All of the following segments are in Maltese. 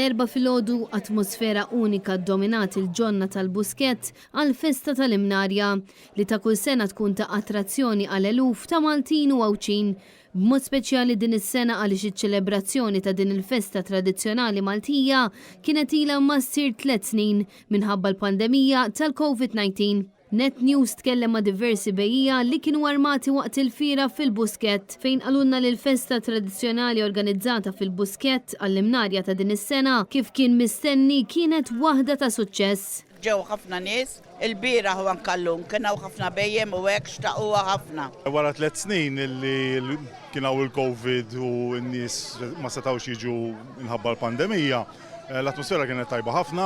L-4 filgħodu atmosfera unika ddominat il-ġonna tal-Buskett għal-Festa tal-Imnarja li ta' kull sena tkun ta' attrazzjoni għal eluf ta' Maltin u Għawċin. B'mod speċjali din is-sena għaliex iċ-ċelebrazzjoni ta' din il-festa tradizzjonali Maltija kienet ilha ma ssir 3 snin minħabba l-pandemija tal-COVID-19. Net News tkellem ma' diversi bejjija li kienu armati waqt il-fira fil-Buskett fejn qalulna li l-festa tradizzjonali organizzata fil-Buskett għall-Imnarja ta' din is-sena kif kien mistenni kienet waħda ta' suċċess. Ġew ħafna nies, il-bieraħ u nkallum kienaw ħafna bejjem u hekk xtaquha ħafna. Wara 3 snin illi kienaw il-Covid u n-nies ma setgħux jiġu minħabba l-pandemija, l-atmosfera kienet tajba ħafna,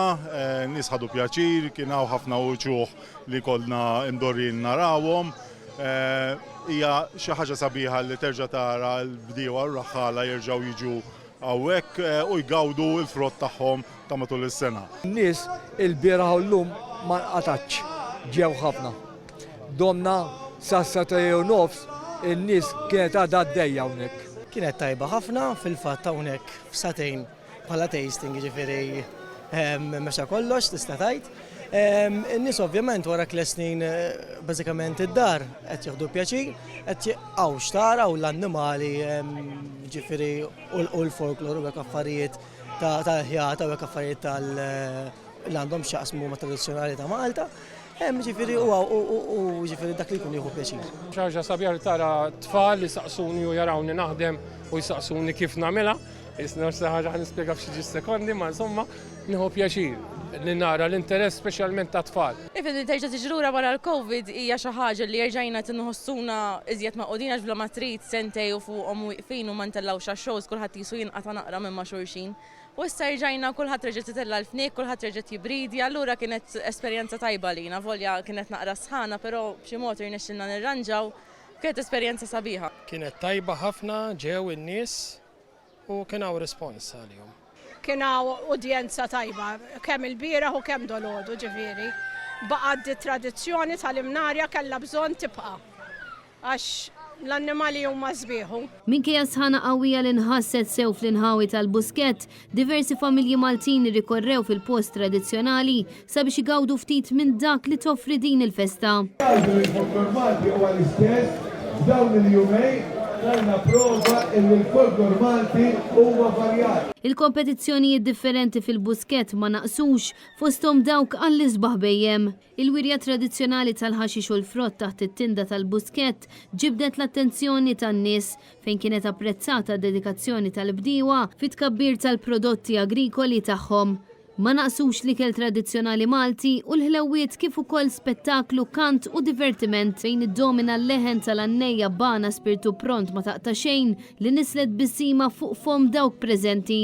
n-nies ħadu pjaċir, kienaw ħafna wuċuħ li kollna imdorrin narawhom. Hija xi ħaġa sabiħa li terġa' tara l-bdiewa u r-raħħala jerġgħu jiġu hawnhekk u jgawdu l-frott tagħhom ta' matul is-sena. N-nies il-bieraħ u llum ma nqatax ġew ħafna. Domna sa 9:30 in-nies kienet għadha għaddejja hawnhekk. Kienet tajba ħafna fil-fatt hawnhekk f'satejn bħala tasting ġifieri mexa kollox tista' tgħid. In-nies ovvjament wara 3 snin bażikament id-dar qed jieħdu pjaċir, qed jaqgħu xtara u l-annimali ġifieri u l-folklor u hekk affarijiet tal-ħjata u hekk affarijiet li għandhom x'jaqsmu ma' tradizzjonali ta' Malta. Ġifieri u ġifieri dak li jkun jieħu pjaċir. Xi ħaġa sabiħa li tara tfal li saqsuni u jarawni naħdem u jsaqsuni kif nagħmilha. Isna ħaġa ħanispjega f'xi sekondi, ma insomma nieħu pjaċir li nara l-interess speċjalment ta' tfal. Ifed li terġa' tiġi lura wara l-Covid hija xi ħaġa li jerġajna tinħossuna iżjed maqudina bla ma trid sentej u fuqhom wieqfin u ma ntellawx għax-shows kulħadd jisu jinqata' naqra minn ma' xulxin. U issa rġajna kulħadd reġgħet titella l-fniek, kulħadd reġgħet jibridja, allura kienet esperjenza tajba lina, volja kienet naqra sħana, però b'xi mod irnexxilna nirranġaw, kienet esperjenza sabiħa. Kienet tajba ħafna ġew in-nies u kien hawn rispons għalihom. Kien hawn udjenza tajba, kemm il-bieraħ u kemm dolodu ġifieri. Baqgħet tradizzjoni tal-Imnarja kellha bżonn tibqa' għax l-annimali huma sbieħu. Minkejja sħana qawwija li nħasset sew fl-inħawi tal-Buskett, diversi familji Maltini rikorrew fil-post tradizzjonali sabiex igawdu ftit minn dak li toffri din il-festa. Il-folklor Malti huwa l-istess f'dawn il-jumejn għandna prova li l-folklor Malti huwa varjat. Il-kompetizzjonijiet differenti fil-Buskett ma naqsux fosthom dawk għall-isbaħ bejjem. Il-wirja tradizzjonali tal-ħaxix u l-frott taħt it-tinda tal-Buskett ġibdet l-attenzjoni tan-nies fejn kienet apprezzata dedikazzjoni tal-bdiewa fit-tkabbir tal-prodotti agrikoli tagħhom. Ma naqsux l-ikel tradizzjonali Malti u l-ħlewiet kif ukoll spettaklu, kant u divertiment fejn iddomina l-leħen tal-annejja bana spirtu pront ma taqta' xejn li nislet bissima fuq fom dawk preżenti.